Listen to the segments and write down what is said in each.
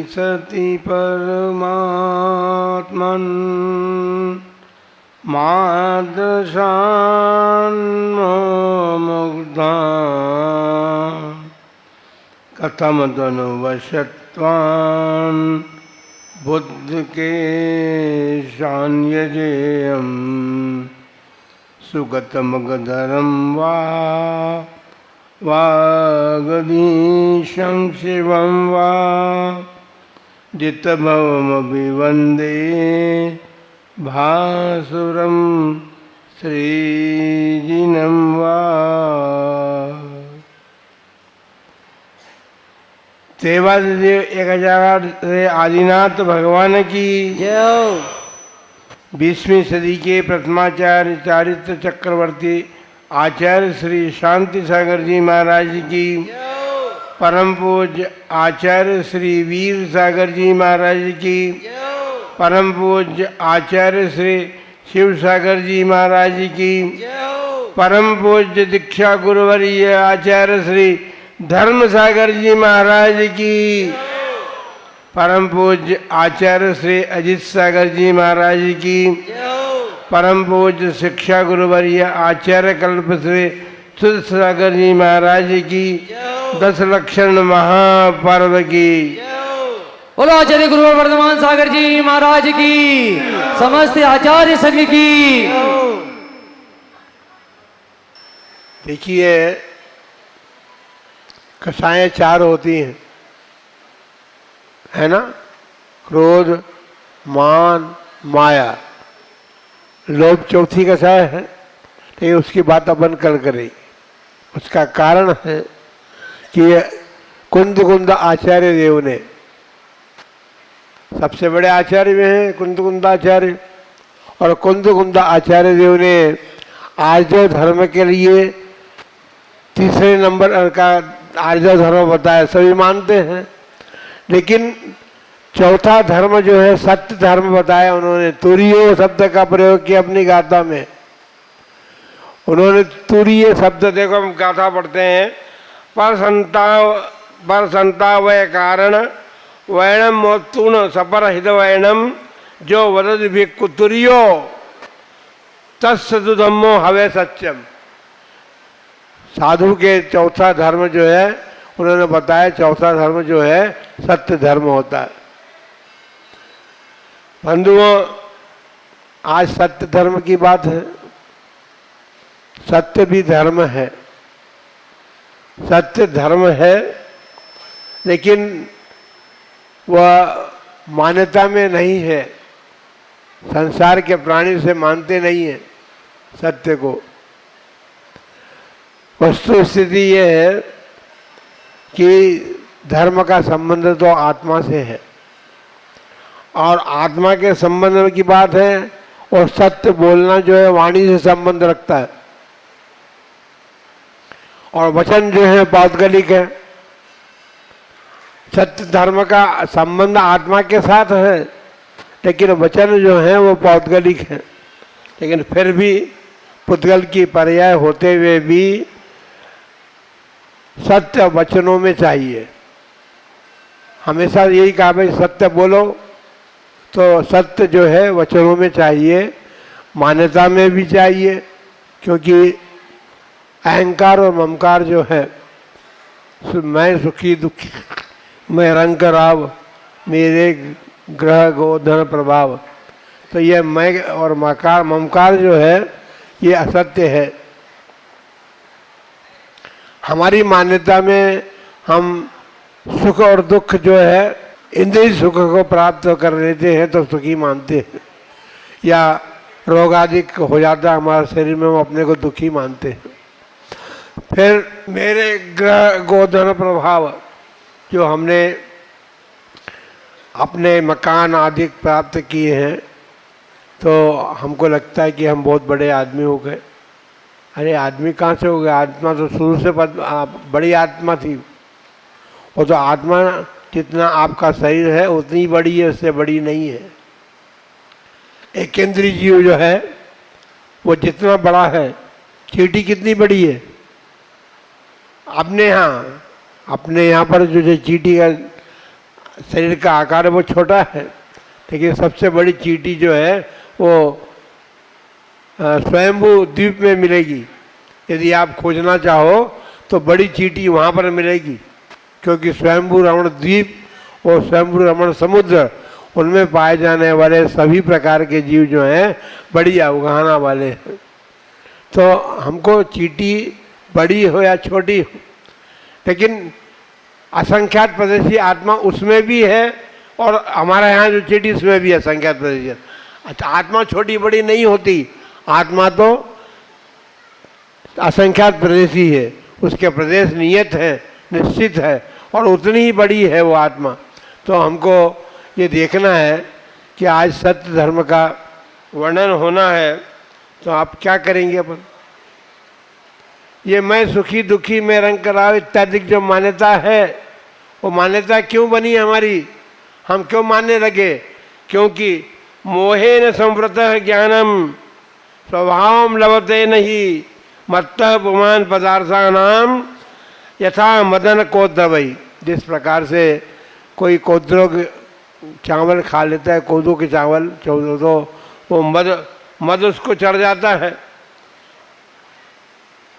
सति परमात्मन् मादशान्मुग्धा कथम तनुवशत्वान् बुद्ध के शान्यजेयम् सुगतमगधरं वा वागधीशं शिवं वा जितभवमपि वन्दे भासुरं श्रीजिनं वा। देवादिदेव 1000 आदिनाथ भगवान की जय। 20वीं सदी के प्रथमाचार्य चारित्र चक्रवर्ती आचार्य श्री शांति सागर जी महाराज की, परम पूज्य आचार्य श्री वीर सागर जी महाराज की, परम पूज्य आचार्य श्री शिव सागर जी महाराज की, परम पूज्य दीक्षा गुरुवर्य आचार्य श्री धर्म सागर जी महाराज की, परम पूज्य आचार्य श्री अजित सागर जी महाराज की, परम पूज्य शिक्षा गुरुवर्य आचार्य कल्प श्री सुध सागर जी महाराज की, 10 लक्षण महापर्व की। बोलो आचार्य गुरु वर्धमान सागर जी महाराज की, समस्त आचार्य संघ की। देखिए, कषाएं 4 होती हैं, है ना? क्रोध, मान, माया। लोभ चौथी कषाय है, लेकिन उसकी बात अपन कल करेंगे। उसका कारण है कि कुंद आचार्य देव ने, सबसे बड़े आचार्य में हैं कुंद आचार्य, और कुंद आचार्य देव ने आर्य धर्म के लिए 3रे नंबर का आर्य धर्म बताया, सभी मानते हैं। लेकिन चौथा धर्म जो है सत्य धर्म बताया उन्होंने। तुरीय शब्द का प्रयोग किया अपनी गाथा में। उन्होंने तुरीय शब्द, देखो हम गाथा पढ़ते हैं, पर संता वय कारण वैणम मोतून सपर हित वैणम जो वदद भिक्खु तुरियो तत्सदु धम्मो हवे सत्यम। साधु के चौथा धर्म जो है उन्होंने बताया, चौथा धर्म जो है सत्य धर्म होता है। बंधुओं, आज सत्य धर्म की बात है। सत्य भी धर्म है, सत्य धर्म है, लेकिन वह मान्यता में नहीं है। संसार के प्राणी से मानते नहीं है सत्य को। वस्तु स्थिति ये है कि धर्म का संबंध तो आत्मा से है, और आत्मा के संबंध की बात है, और सत्य बोलना जो है वाणी से संबंध रखता है, और वचन जो है पौद्गलिक है। सत्य धर्म का संबंध आत्मा के साथ है, लेकिन वचन जो है वो पौद्गलिक है। लेकिन फिर भी पुद्गल की पर्याय होते हुए भी सत्य वचनों में चाहिए। हमेशा यही कहा भाई सत्य बोलो, तो सत्य जो है वचनों में चाहिए, मान्यता में भी चाहिए। क्योंकि अहंकार और ममकार जो है, मैं सुखी दुखी, मैं रंग राव, मेरे ग्रह गोधन प्रभाव, तो ये मैं और ममकार जो है ये असत्य है। हमारी मान्यता में हम सुख और दुख जो है इंद्रिय सुख को प्राप्त कर लेते हैं तो सुखी मानते हैं, या रोग आदि हो जाता है हमारे शरीर में, हम अपने को दुखी मानते हैं। फिर मेरे ग्रह गोधन प्रभाव, जो हमने अपने मकान आदि प्राप्त किए हैं, तो हमको लगता है कि हम बहुत बड़े आदमी हो गए। अरे आदमी कहाँ से हो गए? आत्मा तो शुरू से बड़ी आत्मा थी। वो तो आत्मा जितना आपका शरीर है उतनी बड़ी है, उससे बड़ी नहीं है। एक केंद्रीय जीव जो है वो जितना बड़ा है, चींटी कितनी बड़ी है? अपने यहाँ पर जो चींटी का शरीर का आकार वो छोटा है, लेकिन सबसे बड़ी चींटी जो है वो स्वयंभू द्वीप में मिलेगी। यदि आप खोजना चाहो तो बड़ी चींटी वहाँ पर मिलेगी, क्योंकि स्वयंभू रमण द्वीप और स्वयंभू रमण समुद्र, उनमें पाए जाने वाले सभी प्रकार के जीव जो हैं बड़ी अवगाहना वाले हैं। तो हमको चींटी बड़ी हो या छोटी हो, लेकिन असंख्यात प्रदेशी आत्मा उसमें भी है, और हमारे यहाँ जो चींटी उसमें भी असंख्यात प्रदेशी है। अच्छा, आत्मा छोटी बड़ी नहीं होती, आत्मा तो असंख्यात प्रदेशी है, उसके प्रदेश नियत है, निश्चित है, और उतनी ही बड़ी है वो आत्मा। तो हमको ये देखना है कि आज सत्य धर्म का वर्णन होना है, तो आप क्या करेंगे अपन? ये मैं सुखी दुखी में रंग कराओ इत्यादि जो मान्यता है, वो मान्यता क्यों बनी हमारी? हम क्यों मानने लगे? क्योंकि मोहे न संवृत ज्ञानम स्वभाव लभते नहीं मत्तः पुमान पदार्थानाम यथा मदन कोद्रवई। जिस प्रकार से कोई कोदरों के चावल खा लेता है, कोदो के चावल तो वो मद उसको चढ़ जाता है।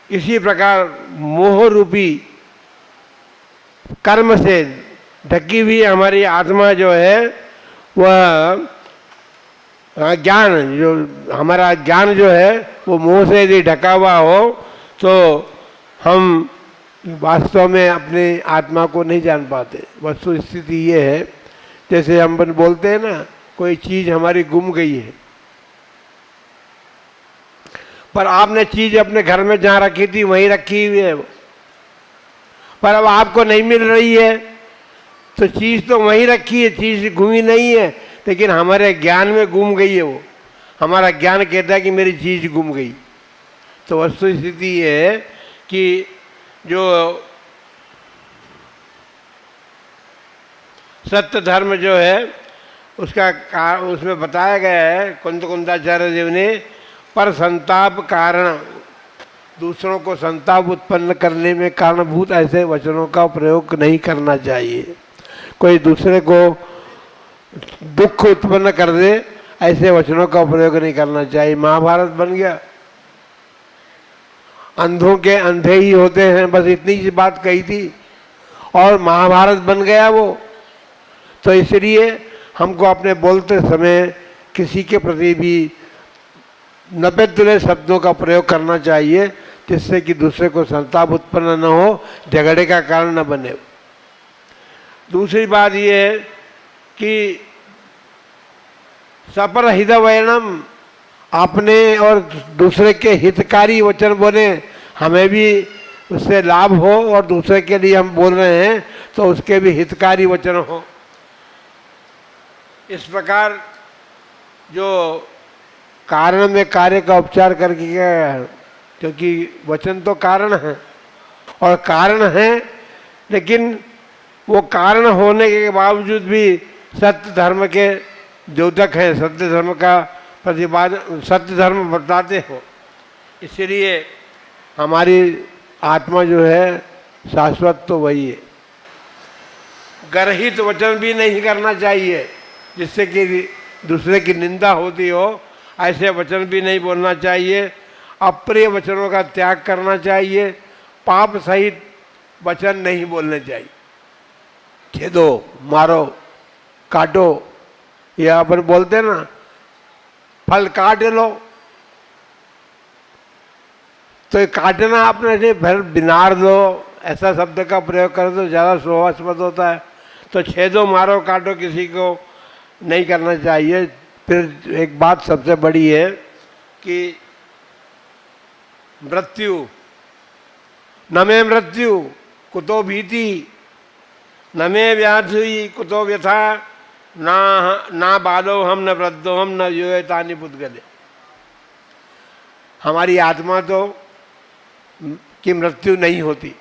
इसी प्रकार मोह रूपी कर्म से ढकी हुई हमारी आत्मा जो है वह ज्ञान, जो हमारा ज्ञान जो है वो मोह से यदि ढका हुआ हो तो हम वास्तव में अपने आत्मा को नहीं जान पाते। वस्तु स्थिति ये है, जैसे हम बोलते हैं ना, कोई चीज़ हमारी गुम गई है, पर आपने चीज़ अपने घर में जहाँ रखी थी वहीं रखी हुई है, पर अब आपको नहीं मिल रही है, तो चीज़ तो वहीं रखी है, चीज़ गुमी नहीं है, लेकिन हमारे ज्ञान में गुम गई है वो। हमारा ज्ञान कहता है कि मेरी चीज़ गुम गई। तो वस्तु स्थिति ये है कि जो सत्य धर्म जो है उसमें बताया गया है कुंदाचार्य देव ने, पर संताप कारण, दूसरों को संताप उत्पन्न करने में कारणभूत ऐसे वचनों का प्रयोग नहीं करना चाहिए। कोई दूसरे को दुख उत्पन्न कर दे ऐसे वचनों का प्रयोग नहीं करना चाहिए। महाभारत बन गया, अंधों के अंधे ही होते हैं, बस इतनी सी बात कही थी और महाभारत बन गया वो। तो इसलिए हमको अपने बोलते समय किसी के प्रति भी नपेतुले शब्दों का प्रयोग करना चाहिए, जिससे कि दूसरे को संताप उत्पन्न न हो, झगड़े का कारण न बने। दूसरी बात ये है कि सपर हितवयनम, अपने और दूसरे के हितकारी वचन बोले, हमें भी उससे लाभ हो और दूसरे के लिए हम बोल रहे हैं तो उसके भी हितकारी वचन हो। इस प्रकार जो कारण में कार्य का उपचार करके गया है, क्योंकि वचन तो कारण है और कारण है, लेकिन वो कारण होने के बावजूद भी सत्य धर्म के द्योतक हैं, सत्य धर्म का प्रतिपादन, सत्य धर्म बताते हो। इसलिए हमारी आत्मा जो है शाश्वत तो वही है। गर्हित वचन भी नहीं करना चाहिए, जिससे कि दूसरे की निंदा होती हो, ऐसे वचन भी नहीं बोलना चाहिए। अप्रिय वचनों का त्याग करना चाहिए। पाप सहित वचन नहीं बोलने चाहिए। छेदो, मारो, काटो, ये अपन बोलते ना, फल काट लो, तो काटना आपने नहीं, फिर बिनार दो, ऐसा शब्द का प्रयोग कर दो, ज़्यादा शोभास्पद होता है। तो छेदो, मारो, काटो किसी को नहीं करना चाहिए। फिर एक बात सबसे बड़ी है कि मृत्यु, न मे मृत्यु कुतो भीति, न मे व्याधि कुतो व्यथा, ना बालो हम न वृद्धो हम न योतानि पुद्गले। हमारी आत्मा तो की मृत्यु नहीं होती,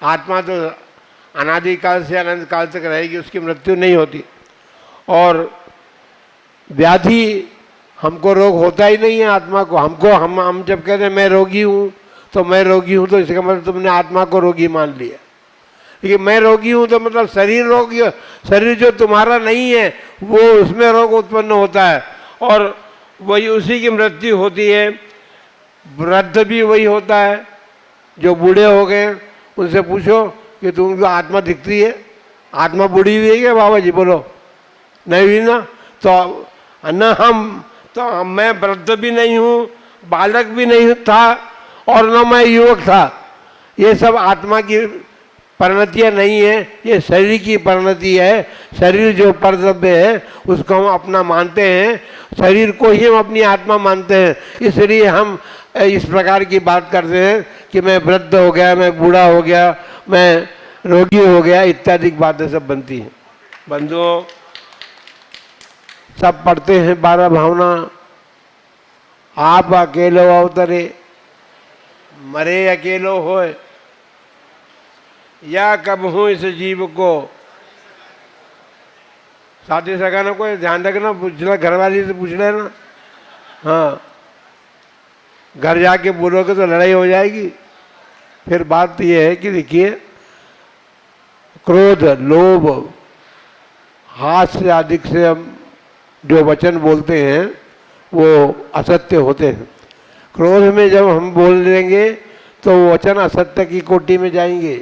आत्मा तो अनादिकाल से अनंत काल तक रहेगी, उसकी मृत्यु नहीं होती। और व्याधि, हमको रोग होता ही नहीं है आत्मा को। हम जब कहते हैं मैं रोगी हूँ, तो मैं रोगी हूँ तो इसका मतलब तुमने आत्मा को रोगी मान लिया। कि मैं रोगी हूँ तो मतलब शरीर रोगी, शरीर जो तुम्हारा नहीं है वो उसमें रोग उत्पन्न होता है और वही उसी की मृत्यु होती है। वृद्ध भी वही होता है, जो बूढ़े हो गए उनसे पूछो कि तुमको आत्मा दिखती है, आत्मा बूढ़ी हुई है क्या बाबा जी, बोलो नहीं हुई ना। तो न हम तो मैं वृद्ध भी नहीं हूँ, बालक भी नहीं था और न मैं युवक था। ये सब आत्मा की परिणतियाँ नहीं है, ये शरीर की परिणति है। शरीर जो परद्रव्य है उसको हम अपना मानते हैं, शरीर को ही हम अपनी आत्मा मानते हैं। इसलिए हम इस प्रकार की बात करते हैं कि मैं वृद्ध हो गया, मैं बूढ़ा हो गया, मैं रोगी हो गया, इत्यादि बातें सब बनती हैं। बंधुओं, सब पढ़ते हैं 12 भावना। आप अकेलो अवतरे, मरे अकेलो होए, या कब हूँ इस जीव को। साथी सगाना को ध्यान रखना, पूछना घर वाली से पूछ लेना। हाँ, घर जाके बोलोगे तो लड़ाई हो जाएगी। फिर बात यह है कि देखिए, क्रोध, लोभ, हास्य अधिक से हम जो वचन बोलते हैं वो असत्य होते हैं। क्रोध में जब हम बोल देंगे तो वो वचन असत्य की कोटि में जाएंगे।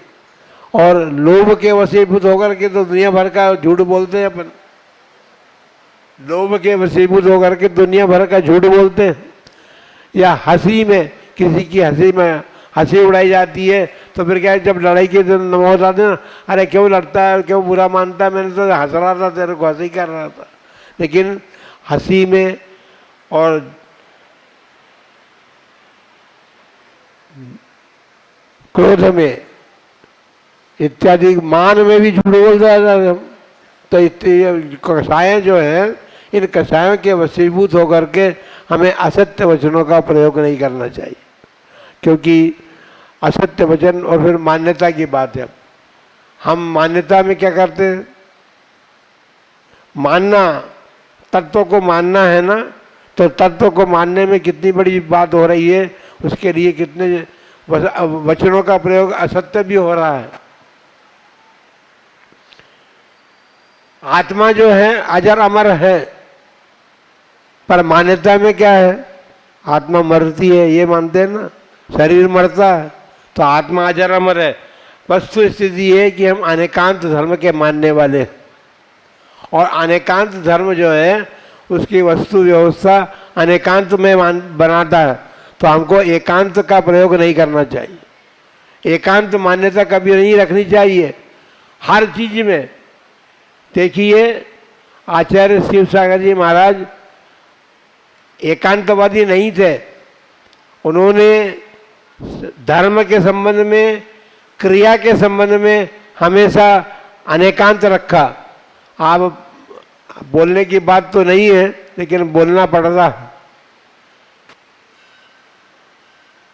और लोभ के वशीभूत होकर के तो दुनिया भर का झूठ बोलते हैं अपन, लोभ के वशीभूत होकर के दुनिया भर का झूठ बोलते हैं। या हंसी में, किसी की हंसी में हंसी उड़ाई जाती है तो फिर क्या है, जब लड़ाई के दिन हो जाते हैं ना, अरे क्यों लड़ता है, क्यों बुरा मानता है, मैंने तो हंस रहा था, तेरे को हंसी कर रहा था। लेकिन हंसी में और क्रोध में इत्यादि, मान में भी झूठ बोल रहा था हम। तो कषाय जो है, इन कषायों के वशीभूत होकर के हमें असत्य वचनों का प्रयोग नहीं करना चाहिए, क्योंकि असत्य वचन और फिर मान्यता की बात है। हम मान्यता में क्या करते हैं, मानना, तत्व को मानना है ना, तो तत्व को मानने में कितनी बड़ी बात हो रही है, उसके लिए कितने वचनों का प्रयोग असत्य भी हो रहा है। आत्मा जो है अजर अमर है, पर मान्यता में क्या है, आत्मा मरती है, ये मानते हैं ना, शरीर मरता है तो आत्मा अजर अमर है। वस्तु स्थिति है कि हम अनेकांत धर्म के मानने वाले हैं, और अनेकांत धर्म जो है उसकी वस्तु व्यवस्था अनेकांत में बनाता है, तो हमको एकांत का प्रयोग नहीं करना चाहिए। एकांत मान्यता कभी नहीं रखनी चाहिए हर चीज में। देखिए, आचार्य शिव सागर जी महाराज एकांतवादी नहीं थे, उन्होंने धर्म के संबंध में, क्रिया के संबंध में हमेशा अनेकांत रखा। आप बोलने की बात तो नहीं है, लेकिन बोलना पड़ रहा है।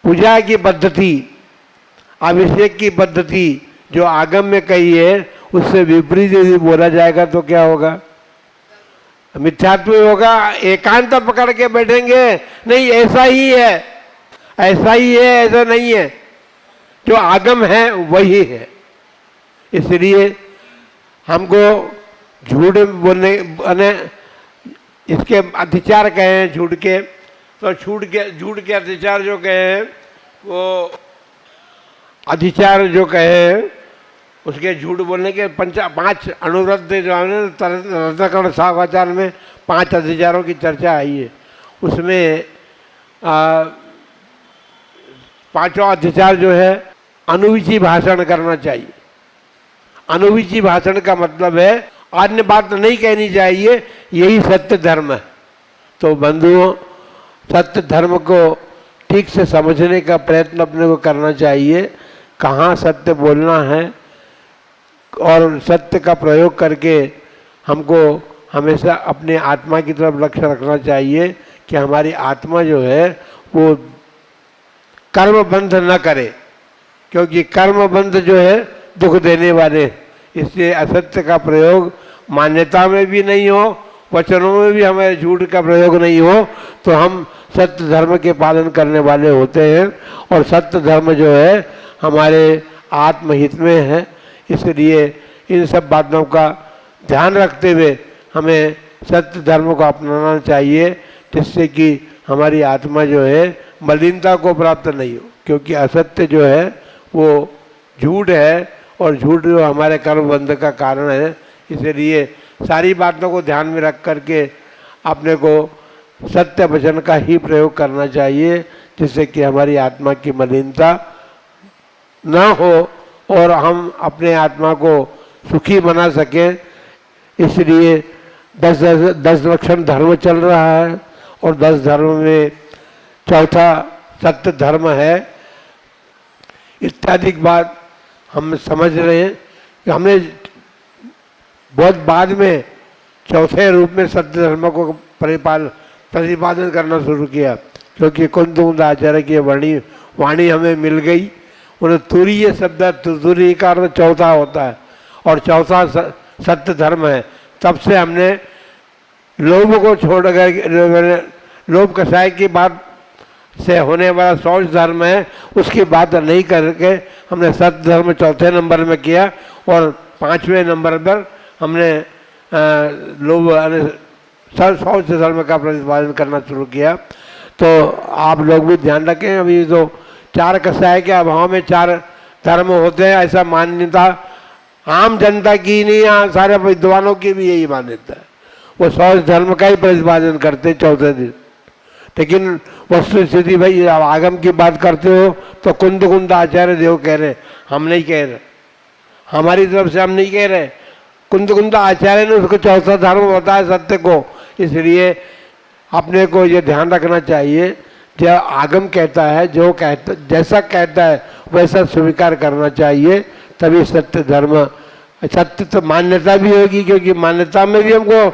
पूजा की पद्धति, अभिषेक की पद्धति जो आगम में कही है, उससे विपरीत यदि बोला जाएगा तो क्या होगा, मिथ्यात्व होगा। एकांत पकड़ के बैठेंगे, नहीं ऐसा ही है, ऐसा ही है, ऐसा नहीं है, जो आगम है वही है। इसलिए हमको झूठ बोलने, इसके अत्याचार कहे हैं झूठ के, तो झूठ के अत्याचार जो कहे हैं, वो अत्याचार जो कहे हैं, उसके झूठ बोलने के 5 अनुवृत्त जो है, रत्नकर्ण साहबाचार में 5 अत्याचारों की चर्चा आई है। उसमें 5वां अत्याचार जो है, अनुविची भाषण करना चाहिए। अनुविची भाषण का मतलब है अन्य बात नहीं कहनी चाहिए, यही सत्य धर्म है। तो बंधुओं, सत्य धर्म को ठीक से समझने का प्रयत्न अपने को करना चाहिए, कहाँ सत्य बोलना है, और सत्य का प्रयोग करके हमको हमेशा अपने आत्मा की तरफ लक्ष्य रखना चाहिए कि हमारी आत्मा जो है वो कर्म बंध न करे, क्योंकि कर्म बंध जो है दुख देने वाले। इसलिए असत्य का प्रयोग मान्यता में भी नहीं हो, वचनों में भी हमारे झूठ का प्रयोग नहीं हो, तो हम सत्य धर्म के पालन करने वाले होते हैं। और सत्य धर्म जो है हमारे आत्महित में है, इसलिए इन सब बातों का ध्यान रखते हुए हमें सत्य धर्म को अपनाना चाहिए, जिससे कि हमारी आत्मा जो है मलिनता को प्राप्त नहीं हो, क्योंकि असत्य जो है वो झूठ है और झूठ जो हमारे कर्म बंध का कारण है। इसलिए सारी बातों को ध्यान में रख करके अपने को सत्य वचन का ही प्रयोग करना चाहिए, जिससे कि हमारी आत्मा की मलिनता न हो और हम अपने आत्मा को सुखी बना सकें। इसलिए 10 लक्षण धर्म चल रहा है और 10 धर्म में चौथा सत्य धर्म है इत्यादि बात हम समझ रहे हैं कि हमने बहुत बाद में चौथे रूप में सत्य धर्म को प्रतिपादन करना शुरू किया, क्योंकि कुंद आचार्य की वाणी हमें मिल गई। उन्हें तुरीय शब्द, तुरीय का अर्थ चौथा होता है और चौथा सत्य धर्म है। तब से हमने लोभ को छोड़कर, लोभ कसाय की बात से होने वाला शौच धर्म है उसकी बात नहीं करके हमने सत्य धर्म चौथे नंबर में किया और 5वें नंबर पर हमने लोभ शौच धर्म का प्रतिपादन करना शुरू किया। तो आप लोग भी ध्यान रखें, अभी तो 4 कसाय के अभाव में 4 धर्म होते हैं, ऐसा मान्यता आम जनता की नहीं, सारे विद्वानों की भी यही मान्यता है। वो शौच धर्म का ही प्रतिपादन करते चौथे दिन। लेकिन वस्तु स्थिति भाई आप आगम की बात करते हो तो कुंद आचार्य देव कह रहे, हम नहीं कह रहे, हमारी तरफ से हम नहीं कह रहे, कुंद आचार्य ने उसको चौथा धर्म बताया सत्य को। इसलिए अपने को ये ध्यान रखना चाहिए, जो आगम कहता है, जो कहता जैसा कहता है वैसा स्वीकार करना चाहिए, तभी सत्य धर्म सत्य तो मान्यता भी होगी, क्योंकि मान्यता में भी हमको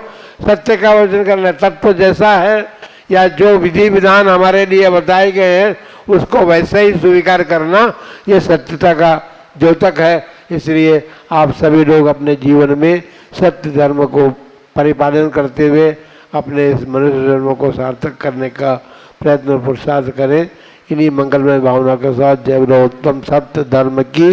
सत्य का वर्णन करना है। तत्व जैसा है या जो विधि विधान हमारे लिए बताए गए हैं उसको वैसे ही स्वीकार करना, ये सत्यता का द्योतक है। इसलिए आप सभी लोग अपने जीवन में सत्य धर्म को परिपालन करते हुए अपने इस मनुष्य जन्म को सार्थक करने का प्रयत्न पुरुषार्थ करें। इन्हीं मंगलमय भावना के साथ जय बोलो उत्तम सत्य धर्म की